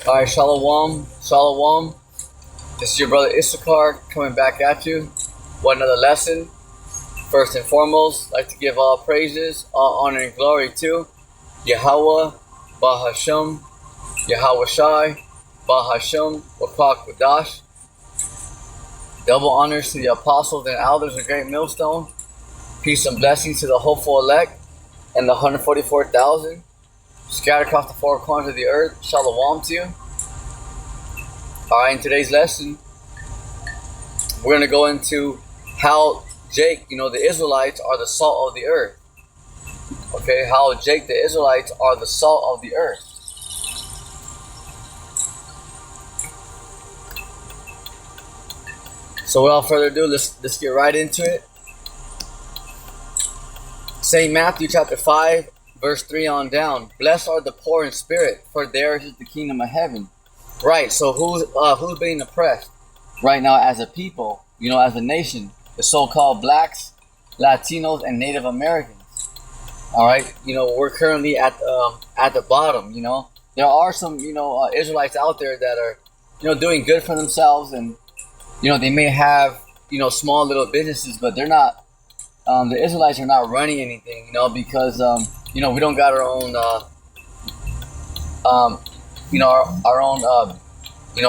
All right, Shalom, Shalom. This is your brother Issachar coming back at you. One another lesson. First and foremost, I'd like to give all praises, all honor and glory to Yahweh, Bahasham, Yahweh Shai, Bahasham, Wapak Wadash. Double honors to the apostles and elders of Great Millstone. Peace and blessings to the hopeful elect and the 144,000 scattered across the four corners of the earth. Shalom to you. Alright, in today's lesson, we're going to go into how Jake, the Israelites are the salt of the earth. Okay, how Jake, the Israelites are the salt of the earth. So without further ado, let's get right into it. St. Matthew chapter 5, verse 3 on down. Blessed are the poor in spirit, for theirs is the kingdom of heaven. Right, so who's being oppressed right now as a people, as a nation? The so-called blacks, Latinos, and Native Americans. All right, we're currently at the bottom. There are some Israelites out there that are doing good for themselves, and they may have small little businesses, but they're not. The Israelites are not running anything, because we don't got our own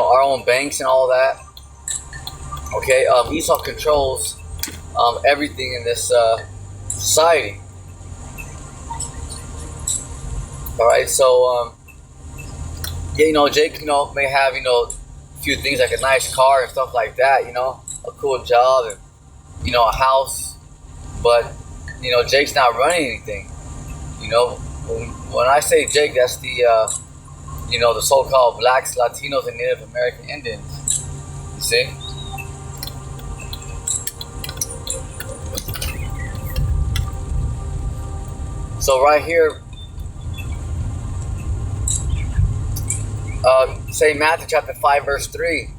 our own banks and all that. Okay, Esau controls everything in this society. All right, so Jake, may have a few things like a nice car and stuff like that, a cool job and a house, but Jake's not running anything. When I say Jake, that's the the so-called blacks, Latinos, and Native American Indians. You see? So right here, St. Matthew chapter 5, verse 3.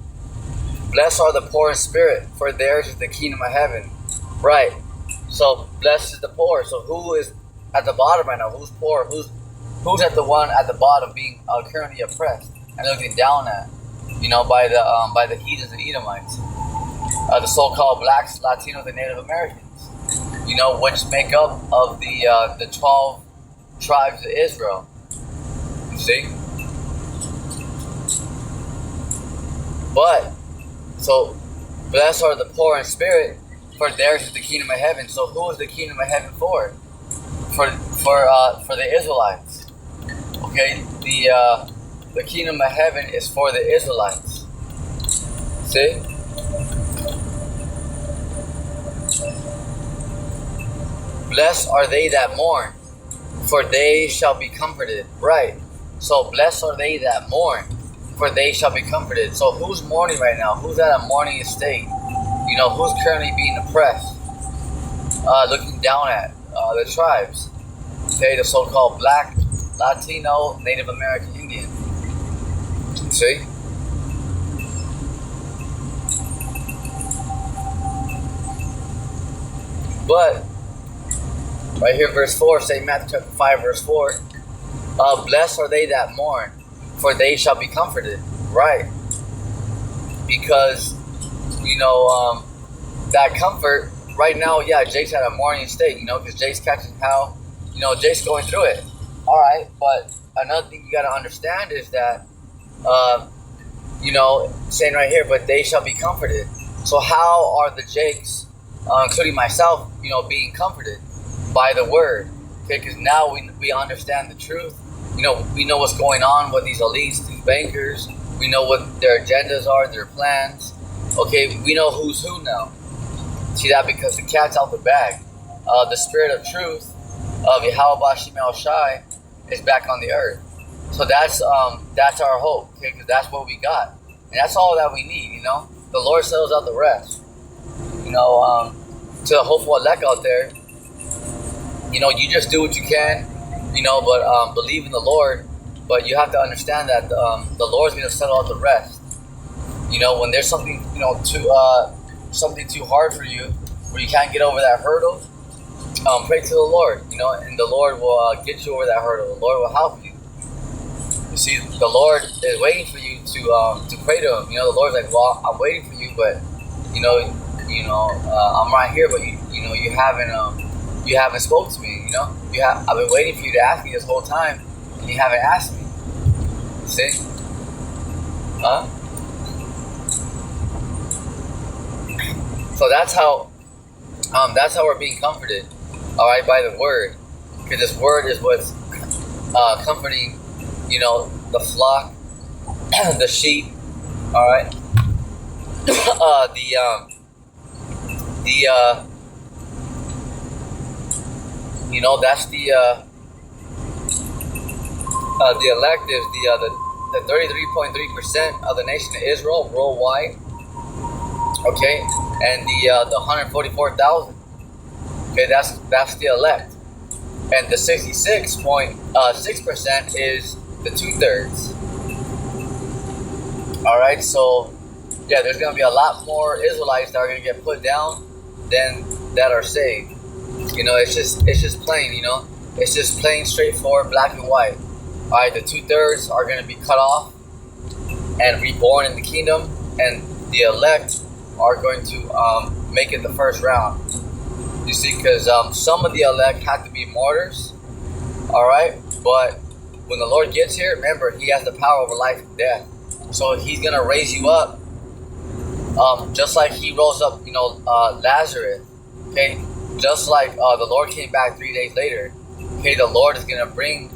Blessed are the poor in spirit, for theirs is the kingdom of heaven. Right. So blessed is the poor. So who is at the bottom right now? Who's poor? Who's at the one at the bottom being currently oppressed and looking down at, by the heathens and Edomites, the so-called blacks, Latinos, and Native Americans, which make up of the 12 tribes of Israel. You see, but so blessed are the poor in spirit, for theirs is the kingdom of heaven. So who is the kingdom of heaven for? For the Israelites. Okay, the kingdom of heaven is for the Israelites. See? Blessed are they that mourn, for they shall be comforted. Right. So blessed are they that mourn, for they shall be comforted. So who's mourning right now? Who's at a mourning state? Who's currently being oppressed? Looking down at the tribes. Okay, the so-called black, Latino, Native American Indian. See? But right here, verse 4, St. Matthew chapter 5, verse 4. Blessed are they that mourn, for they shall be comforted. Right. Because, that comfort, right now, yeah, Jake's at a mourning state, because Jake's catching how, Jake's going through it. All right, but another thing you got to understand is that, saying right here, but they shall be comforted. So how are the Jakes, including myself, being comforted? By the word. Okay, because now we understand the truth. We know what's going on with these elites, these bankers. We know what their agendas are, their plans. Okay, we know who's who now. See that? Because the cat's out the bag. The spirit of truth of Yahweh Bashim El Shai is back on the earth. So that's our hope, okay? Because that's what we got, and that's all that we need. The Lord settles out the rest. To the hopeful elect out there, you just do what you can, but believe in the Lord. But you have to understand that the Lord's going to settle out the rest. When there's something something too hard for you, where you can't get over that hurdle, pray to the Lord, and the Lord will get you over that hurdle. The Lord will help you. You see, the Lord is waiting for you to pray to Him. You know, the Lord's like, well, I'm waiting for you, but you know, I'm right here, but you haven't spoke to me. You know, I've been waiting for you to ask me this whole time, and you haven't asked me. See, huh? So that's how we're being comforted. All right, by the Word, because this Word is what's comforting. You know, the flock, the sheep. All right, you know, that's the electives, the 33.3% of the nation of Israel worldwide. Okay, and the 144,000. Okay, that's the elect, and the 66.6% is the 2/3. All right, so yeah, there's gonna be a lot more Israelites that are gonna get put down than that are saved. You know, it's just plain. You know, it's just plain straightforward, black and white. All right, the 2/3 are gonna be cut off and reborn in the kingdom, and the elect are going to make it the first round. You see, because some of the elect have to be martyrs. All right, but when the Lord gets here, remember, He has the power over life and death. So He's gonna raise you up, just like He rose up, you know, Lazarus. Okay, just like the Lord came back 3 days later. Okay, the Lord is gonna bring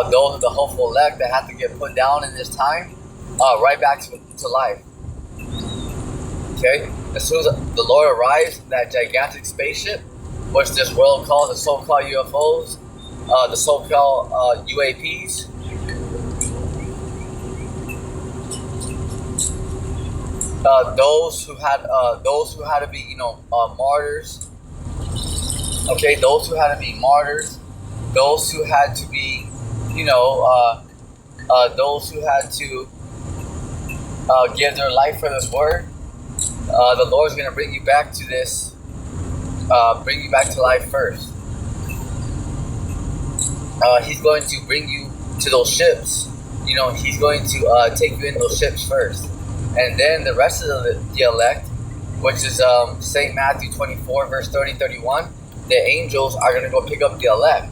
those of the hopeful elect that have to get put down in this time, right back to life. Okay, as soon as the Lord arrives in that gigantic spaceship, which this world calls the so-called UFOs, the so-called UAPs. Those who had to be, you know, martyrs. Okay, those who had to be martyrs, those who had to be, you know, those who had to give their life for this word. The Lord's going to bring you back to this, bring you back to life first. He's going to bring you to those ships. You know, He's going to take you in those ships first. And then the rest of the elect, which is St. Matthew 24, verse 30-31, the angels are going to go pick up the elect.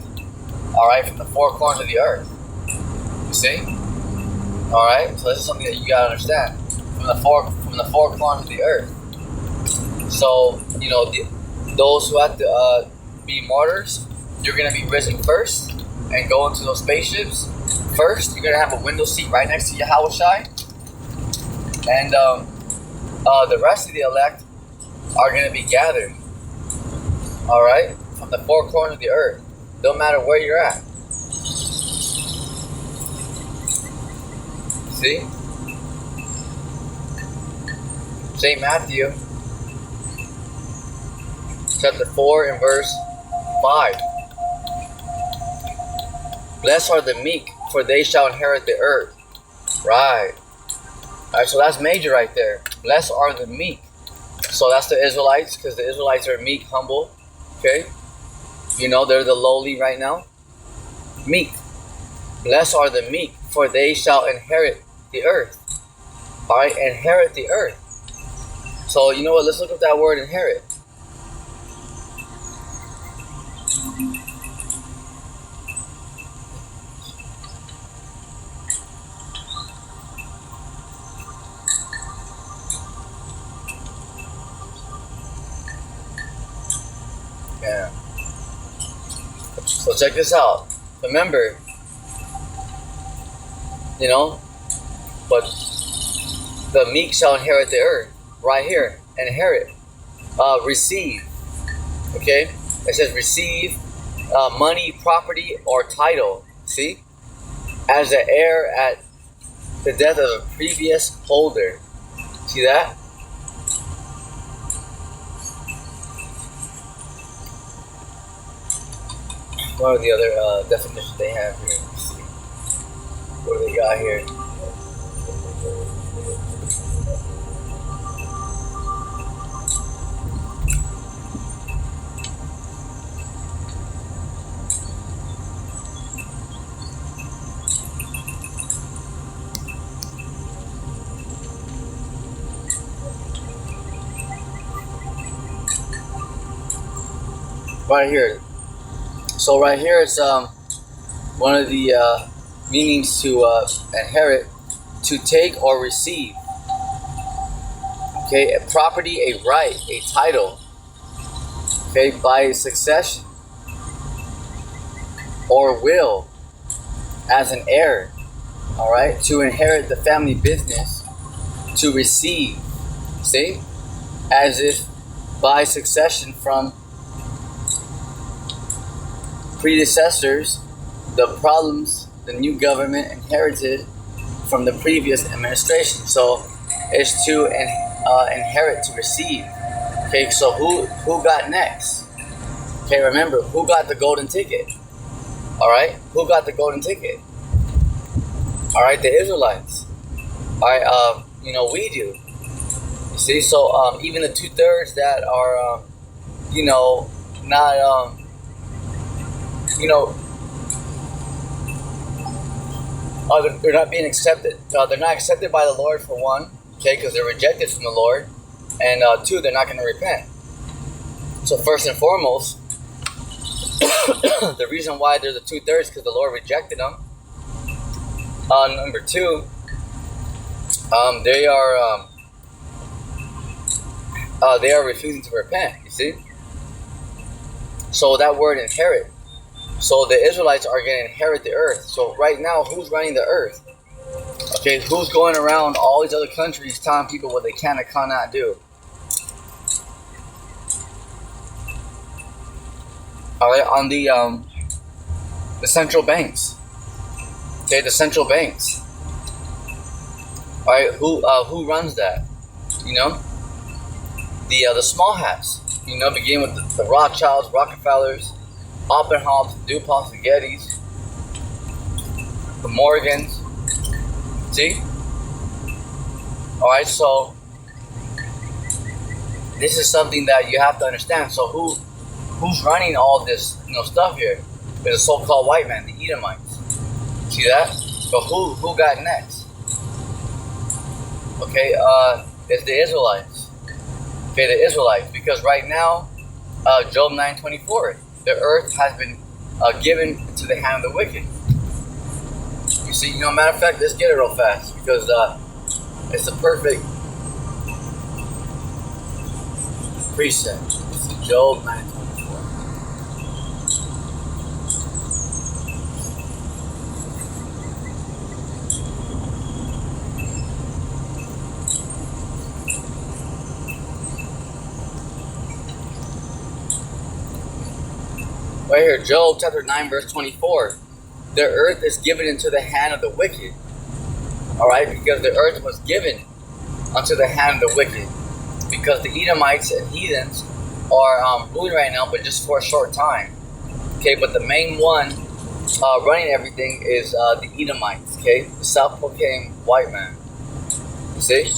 All right, from the four corners of the earth. You see? All right, so this is something that you got to understand. From the four corners of the earth. So, you know, those who have to be martyrs, you're going to be risen first and go into those spaceships first. You're going to have a window seat right next to Yahushai. And the rest of the elect are going to be gathered. All right? From the four corners of the earth. Don't matter where you're at. See? St. Matthew chapter 4 and verse 5. Blessed are the meek, for they shall inherit the earth. Right. Alright, so that's major right there. Blessed are the meek. So that's the Israelites, because the Israelites are meek, humble. Okay? You know, they're the lowly right now. Meek. Blessed are the meek, for they shall inherit the earth. Alright, inherit the earth. So, you know what? Let's look at that word inherit. Yeah. So check this out. Remember, you know, but the meek shall inherit the earth. Right here, inherit, receive. Okay, it says receive money, property, or title. See, as the heir at the death of a previous holder. See that? What are the other definitions they have here? Let's see. What do they got here? right here. So right here is one of the meanings to inherit, to take or receive. Okay, a property, a right, a title. Okay, by succession or will, as an heir. All right, to inherit the family business, to receive. See, as if by succession from predecessors, the problems the new government inherited from the previous administration. So it's to inherit, to receive. Okay, so who got next? Okay, remember, who got the golden ticket? All right, who got the golden ticket? All right, the Israelites. All right, we do. You see, so even the 2/3 that are, not, they're not being accepted. They're not accepted by the Lord, for one, okay, because they're rejected from the Lord, and two, they're not going to repent. So first and foremost, the reason why they're the 2/3 because the Lord rejected them. Number two, they are refusing to repent. You see, so that word inherit. So the Israelites are going to inherit the earth. So right now, who's running the earth? Okay, who's going around all these other countries telling people what they can and cannot do? All right, on the central banks. Okay, the central banks. All right, who runs that? The small hats. Begin with the Rothschilds, Rockefellers, Oppenheimers, DuPonts, the Gettys, the Morgans. See? All right, so this is something that you have to understand. So who's running all this stuff here? There's a so-called white man, the Edomites. See that? So who got next? Okay, it's the Israelites. Okay, the Israelites, because right now, Job 9:24, the earth has been given to the hand of the wicked. You see, matter of fact, let's get it real fast because it's a perfect precept. It's Job 9:24. Right here, Job chapter 9, verse 24. The earth is given into the hand of the wicked. All right, because the earth was given unto the hand of the wicked. Because the Edomites and heathens are ruling right now, but just for a short time. Okay, but the main one running everything is the Edomites. Okay, the self-proclaimed white man. You see?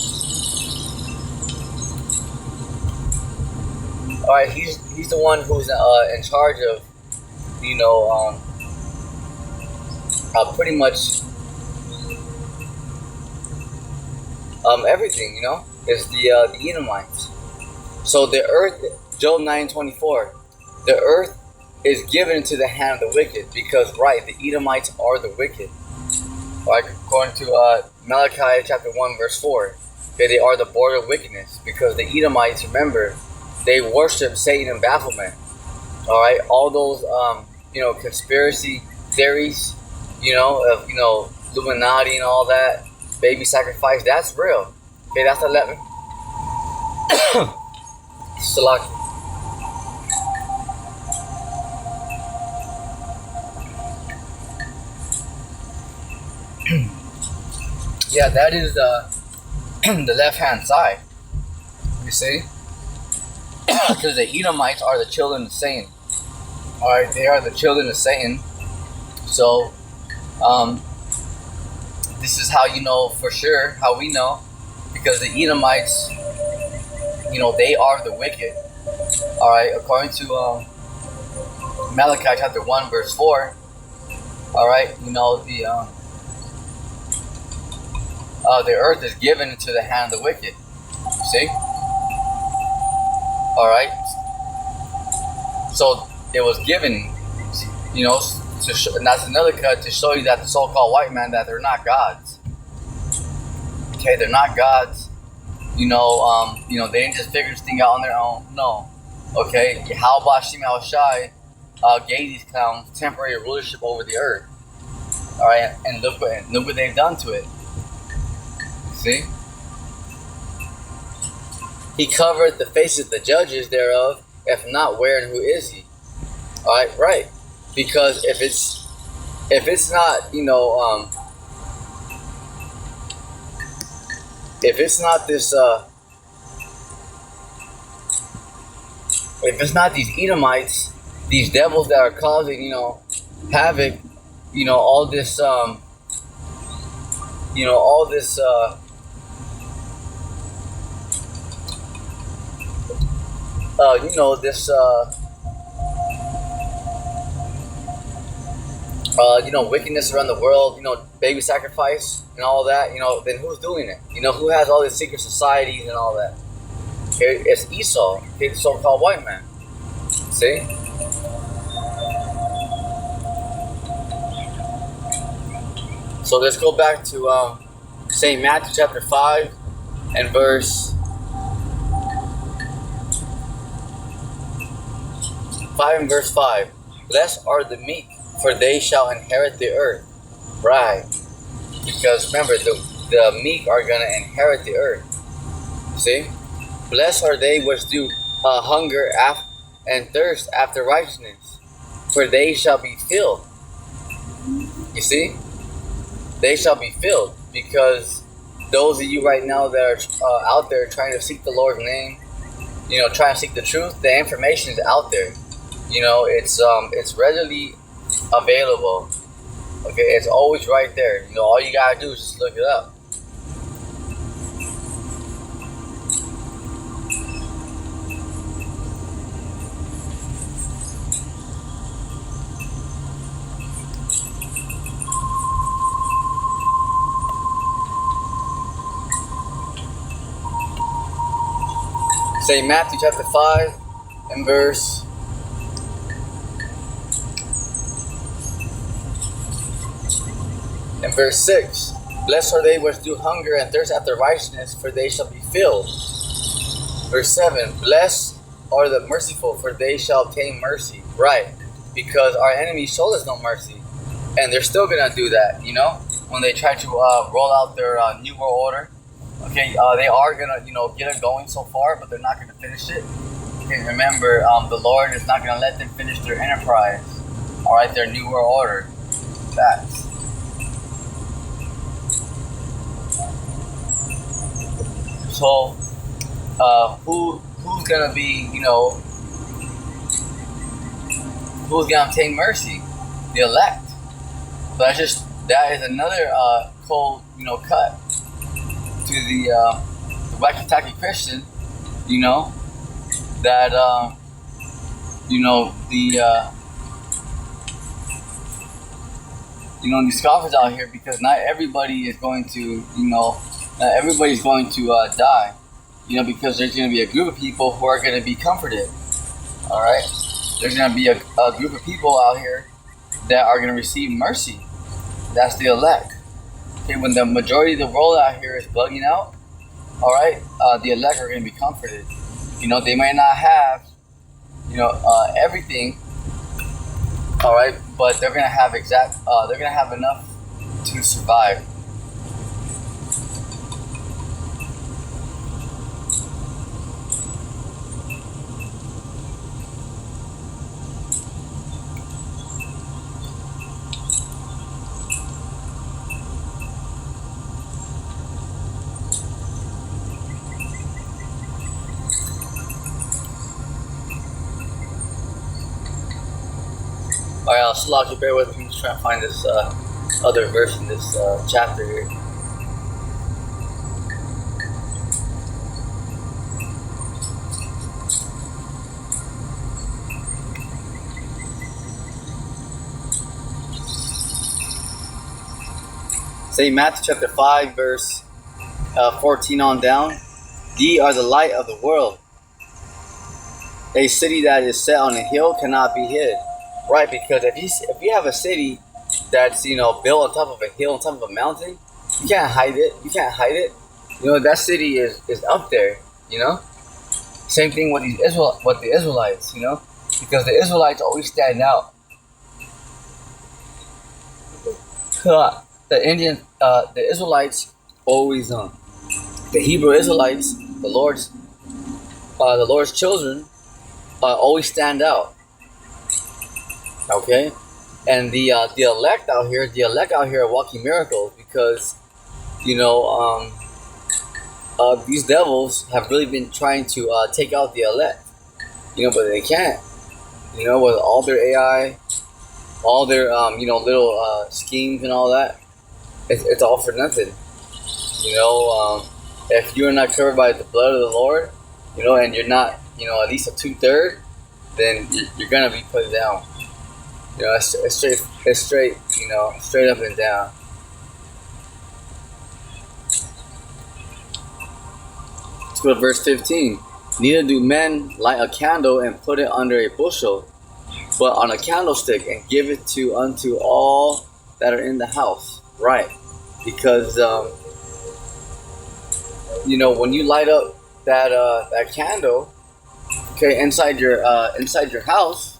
All right, he's the one who's in charge of, pretty much everything. Is the Edomites. So the earth, Job 9:24, the earth is given into the hand of the wicked because, right, the Edomites are the wicked. Right, according to Malachi chapter 1 verse 4, okay, they are the border of wickedness because the Edomites, remember, they worship Satan and Baphomet. All right, all those conspiracy theories, of Illuminati and all that, baby sacrifice, that's real. Okay, that's 11. Salaki. Yeah, that is the left hand side. You see, because the Edomites are the children of Satan. All right, they are the children of Satan. So, this is how you know for sure, how we know, because the Edomites, they are the wicked. All right, according to Malachi chapter 1 verse 4. All right, the earth is given into the hand of the wicked. See? All right. So it was given, you know, and that's another cut to show you that the so-called white man, that they're not gods. Okay, they're not gods. They didn't just figure this thing out on their own. No. Okay, Yahweh Shem Shai gave these clowns temporary rulership over the earth. All right, and look what they've done to it. See? He covered the faces of the judges thereof. If not, where and who is he? All right, right. Because if it's not, if it's not this, if it's not these Edomites, these devils that are causing, havoc, all this, all this, this, wickedness around the world, baby sacrifice and all that, then who's doing it? Who has all these secret societies and all that? Okay, it's Esau, okay, the so-called white man. See? So let's go back to St. Matthew chapter 5 and verse 5 and verse 5. Blessed are the meek, for they shall inherit the earth. Right. Because remember, the meek are going to inherit the earth. See? Blessed are they which do hunger and thirst after righteousness, for they shall be filled. You see? They shall be filled, because those of you right now that are out there trying to seek the Lord's name, trying to seek the truth, the information is out there. It's readily available. Okay, it's always right there. All you gotta do is just look it up. St. Matthew chapter 5 and verse 6. Blessed are they which do hunger and thirst after righteousness, for they shall be filled. Verse 7. Blessed are the merciful, for they shall obtain mercy. Right. Because our enemies showed us no mercy. And they're still going to do that, when they try to roll out their New World Order. Okay, they are going to, get it going so far, but they're not going to finish it. Okay, remember, the Lord is not going to let them finish their enterprise. All right, their New World Order. Facts. So, who's gonna be, who's gonna obtain mercy? The elect. So that is another cold, cut to the wacky-tacky Christian, that these scoffers out here, because not everybody is going to, everybody's going to die, because there's going to be a group of people who are going to be comforted. All right, there's going to be a group of people out here that are going to receive mercy. That's the elect. Okay, when the majority of the world out here is bugging out, all right, the elect are going to be comforted. They might not have, everything. All right, but they're going to have they're going to have enough to survive. Alright, I'll slog you, bear with me. I'm just trying to find this other verse in this chapter here. St. Matthew chapter 5, verse 14 on down. Ye are the light of the world. A city that is set on a hill cannot be hid, right? Because if you have a city that's built on top of a hill, on top of a mountain, you can't hide it. You can't hide it. That city is up there. Same thing with the Israelites. Because the Israelites always stand out. The Israelites always the Hebrew Israelites, the Lord's children, always stand out. Okay, and the elect out here are walking miracles because these devils have really been trying to take out the elect. But they can't. With all their AI, all their little schemes and all that, it's all for nothing. If you're not covered by the blood of the Lord, and you're not, at least a 2/3, then you're gonna be put down. It's straight, straight up and down. Let's go to verse 15. Neither do men light a candle and put it under a bushel, but on a candlestick, and give it unto all that are in the house. Right, because when you light up that candle, okay, inside your house,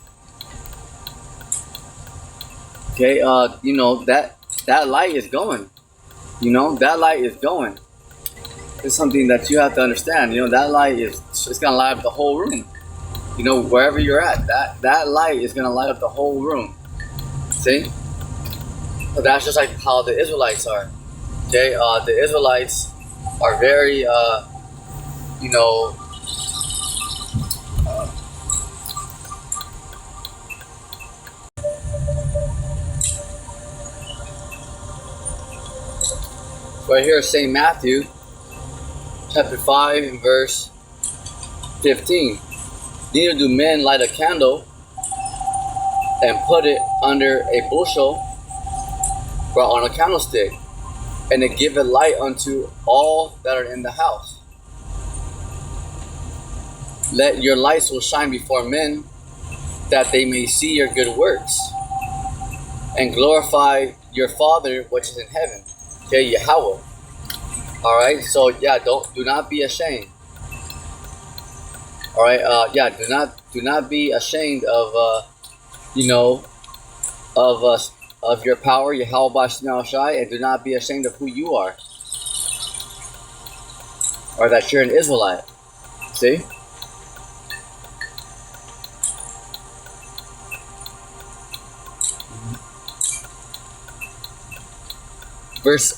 okay, that light is going. That light is going. It's something that you have to understand. That light it's gonna light up the whole room. Wherever you're at, that light is gonna light up the whole room. See? So that's just like how the Israelites are. Okay, the Israelites are very, right here, St. Matthew, chapter 5, and verse 15. Neither do men light a candle and put it under a bushel, but on a candlestick, and to give it light unto all that are in the house. Let your light so shine before men, that they may see your good works, and glorify your Father which is in heaven. Okay, Yahweh. All right. So yeah, do not be ashamed. All right. Do not be ashamed of of your power, Yahweh Bashim Shai, and do not be ashamed of who you are, or that you're an Israelite. See? Verse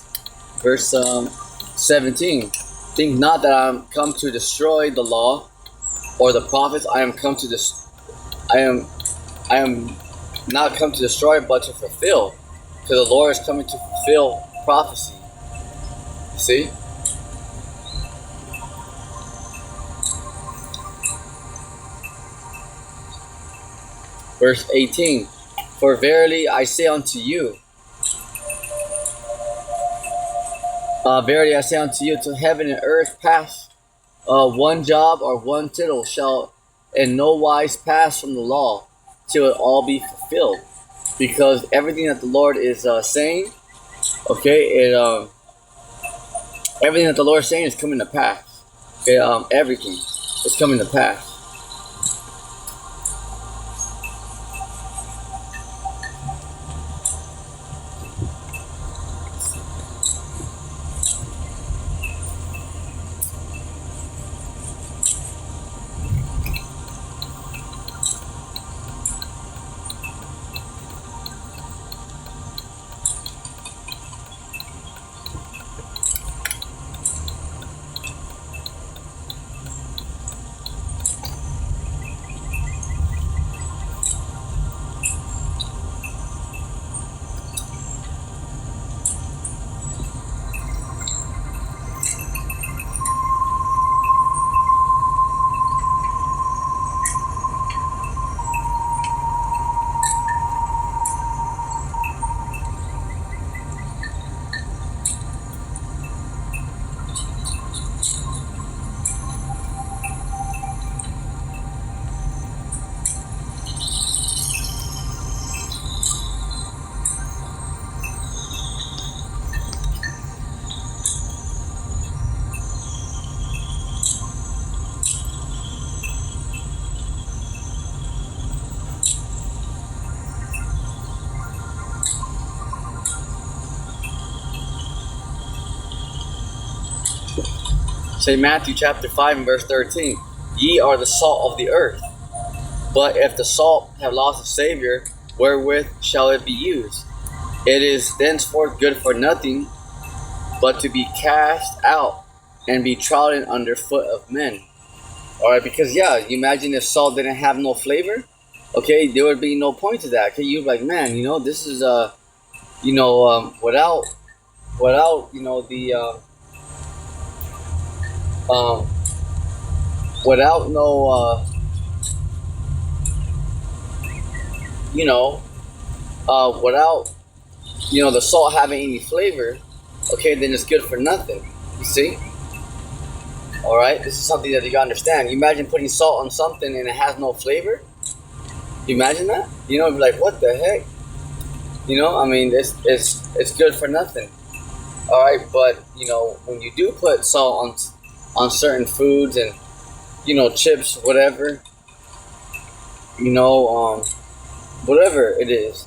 17. Think not that I am come to destroy the law or the prophets. I am not come to destroy, but to fulfill. Because the Lord is coming to fulfill prophecy. See? Verse 18. For verily I say unto you, verily I say unto you, till heaven and earth pass, one jot or one tittle shall in no wise pass from the law, till it all be fulfilled. Because everything that the Lord is saying, okay, everything that the Lord is saying is coming to pass. Okay, everything is coming to pass. St. Matthew chapter 5 and verse 13. Ye are the salt of the earth. But if the salt have lost its savor, wherewith shall it be used? It is thenceforth good for nothing, but to be cast out and be trodden under foot of men. Alright, because yeah, you imagine if salt didn't have no flavor, okay, there would be no point to that. Okay, you'd be like, man, this is without the um without no without the salt having any flavor, okay, then it's good for nothing. You see? All right, this is something that you gotta understand. You imagine putting salt on something and it has no flavor. You imagine that? It'd be like, what the heck? I mean, it's good for nothing. All right, but when you do put salt on certain foods and chips, whatever, whatever it is,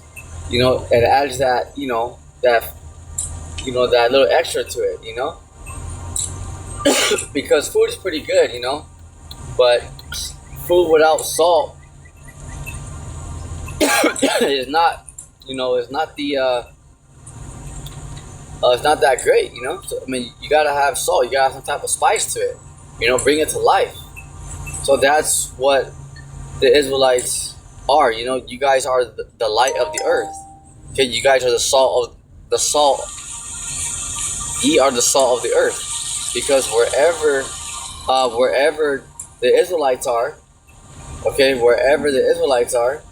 it adds that that little extra to it, because food is pretty good, but food without salt is not, it's not the it's not that great, So, I mean, you gotta have salt, you gotta have some type of spice to it, bring it to life. So that's what the Israelites are. You guys are the light of the earth. Okay, you guys are the salt. Ye are the salt of the earth, because wherever the Israelites are, okay, wherever the Israelites are,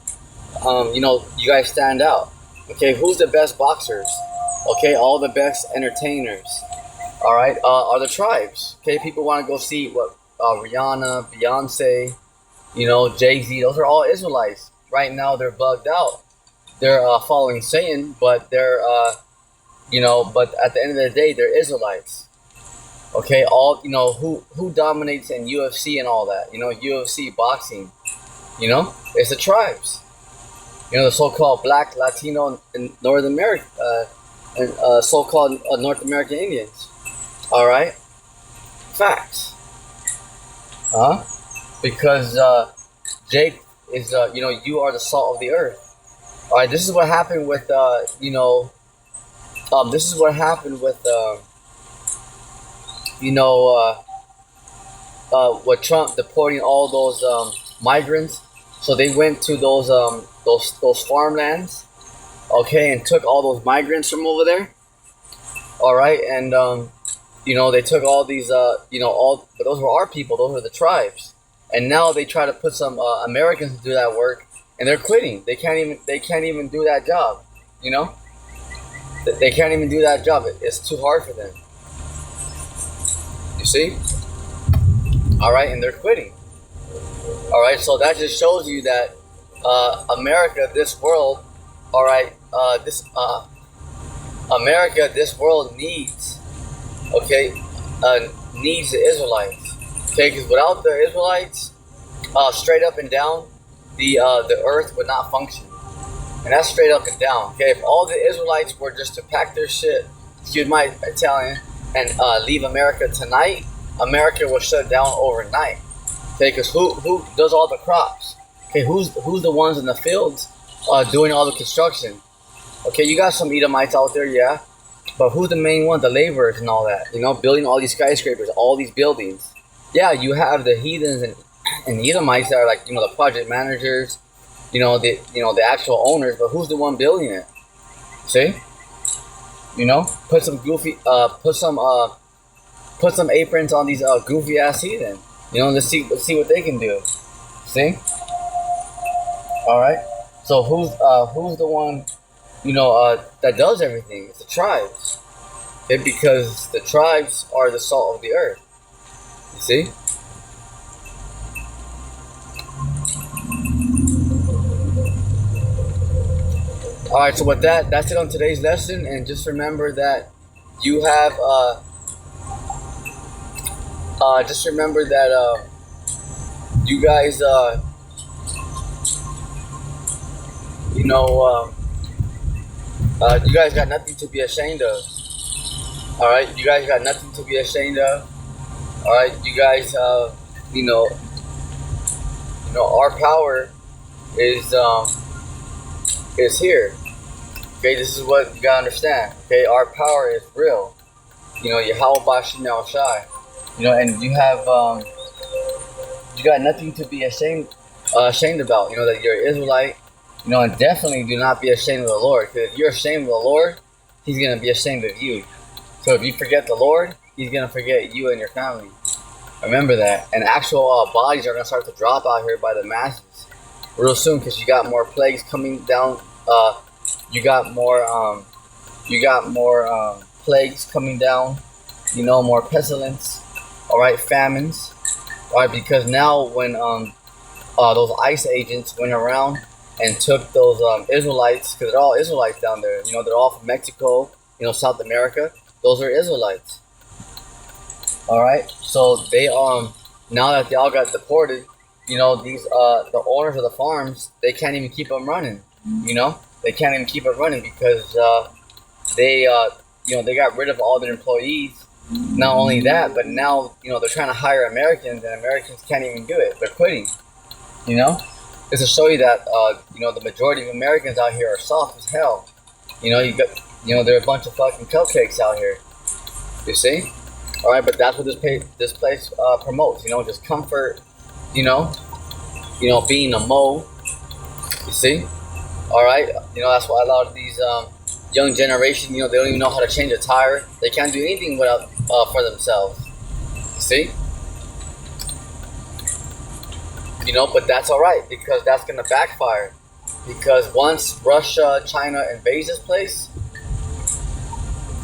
you guys stand out. Okay, who's the best boxers? Okay, all the best entertainers. All right, are the tribes. Okay, people want to go see what Rihanna, Beyonce, Jay-Z. Those are all Israelites. Right now, they're bugged out. They're following Satan, but they're but at the end of the day, they're Israelites. Okay, all who dominates in UFC and all that. UFC boxing. It's the tribes. The so-called Black, Latino, and North America, and so-called North American Indians. All right, facts. Because Jake is you are the salt of the earth. All right, this is what happened with this is what happened with with Trump deporting all those migrants. So they went to those farmlands, okay, and took all those migrants from over there. All right, and they took all these but those were our people. Those were the tribes. And now they try to put some Americans to do that work, and they're quitting. They can't even do that job. They can't even do that job. It's too hard for them. You see? All right, and they're quitting. All right, so that just shows you that America, this world, all right, America, this world needs, okay, needs the Israelites. Okay, because without the Israelites, straight up and down, the earth would not function. And that's straight up and down. Okay, if all the Israelites were just to pack their shit, excuse my Italian, and leave America tonight, America will shut down overnight. Okay, because who does all the crops? Okay, who's the ones in the fields doing all the construction? Okay, you got some Edomites out there, yeah, but who's the main one? The laborers and all that. Building all these skyscrapers, all these buildings. Yeah, you have the heathens and the Edomites that are like the project managers, the actual owners, but who's the one building it? See, put some put some aprons on these goofy ass heathen. Let's see what they can do. See, all right. So who's the one that does everything? It's the tribes. Okay, because the tribes are the salt of the earth. You see? Alright, so with that's it on today's lesson, and just remember that you have just remember that you guys you guys got nothing to be ashamed of. Alright, you guys got nothing to be ashamed of. All right, you guys, you know, our power is here. Okay, this is what you gotta understand. Okay, our power is real. Yahweh Bashim Yahweh Shai. And you got nothing to be ashamed about. That you're an Israelite. And definitely do not be ashamed of the Lord. Because if you're ashamed of the Lord, He's gonna be ashamed of you. So if you forget the Lord, He's gonna forget you and your family. Remember that. And actual bodies are gonna start to drop out here by the masses real soon, because you got more plagues coming down. You got more. Plagues coming down. More pestilence. All right, famines. All right, because now when those ICE agents went around and took those Israelites, because they're all Israelites down there. They're all from Mexico. South America. Those are Israelites. All right, so they now that they all got deported, these the owners of the farms, they can't even keep them running. They can't even keep it running because they they got rid of all their employees. Not only that, but now they're trying to hire Americans, and Americans can't even do it. They're quitting. It's to show you that the majority of Americans out here are soft as hell. They're a bunch of fucking cupcakes out here. You see? All right, but that's what this place promotes. Just comfort. Being a mo. You see? All right. That's why a lot of these young generation, they don't even know how to change a tire. They can't do anything without for themselves. You see? But that's all right, because that's gonna backfire. Because once Russia, China invades this place,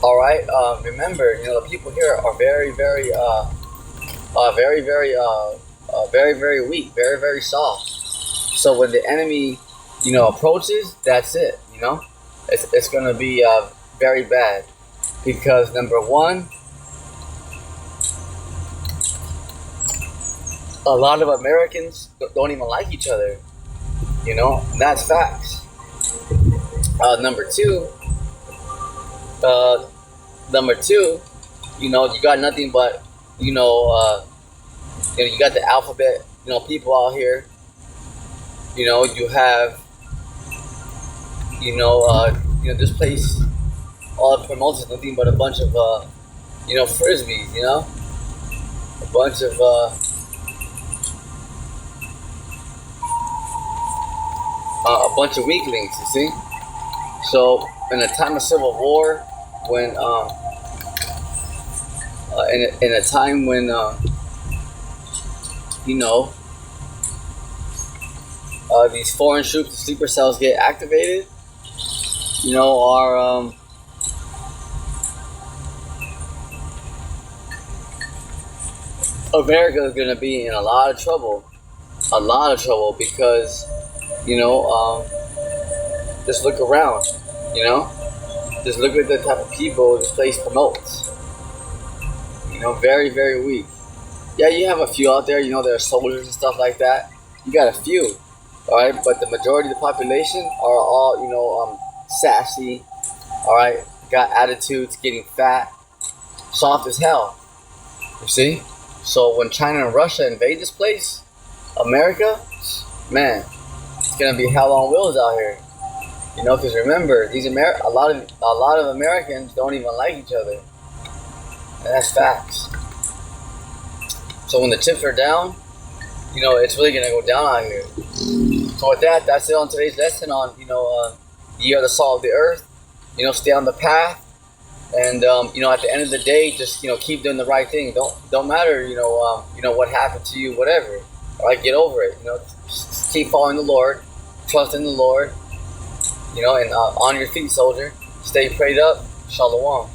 all right. Remember, the people here are very, very, very, very weak, very, very soft. So when the enemy, approaches, that's it. It's gonna be very bad, because number one, a lot of Americans don't even like each other. And that's facts. Number two, you got nothing but you got the alphabet people out here. You have this place, all it promotes is nothing but a bunch of frisbees. A bunch of weaklings. You see. So in a time of civil war, when in a time when these foreign troops, the sleeper cells, get activated, our America is going to be in a lot of trouble, because just look around, just look at the type of people this place promotes. Very, very weak. Yeah, you have a few out there, there are soldiers and stuff like that. You got a few, all right, but the majority of the population are all, sassy, all right, got attitudes, getting fat, soft as hell. You see? So when China and Russia invade this place, America, man, it's gonna be hell on wheels out here. Because remember, a lot of Americans don't even like each other, and that's facts. So when the chips are down, it's really gonna go down out here. So with that, that's it on today's lesson on ye are the salt of the earth. Stay on the path, and at the end of the day, just keep doing the right thing. Don't matter what happened to you, whatever. All right, get over it. Just keep following the Lord, trust in the Lord. And on your feet, soldier. Stay prayed up. Shalom.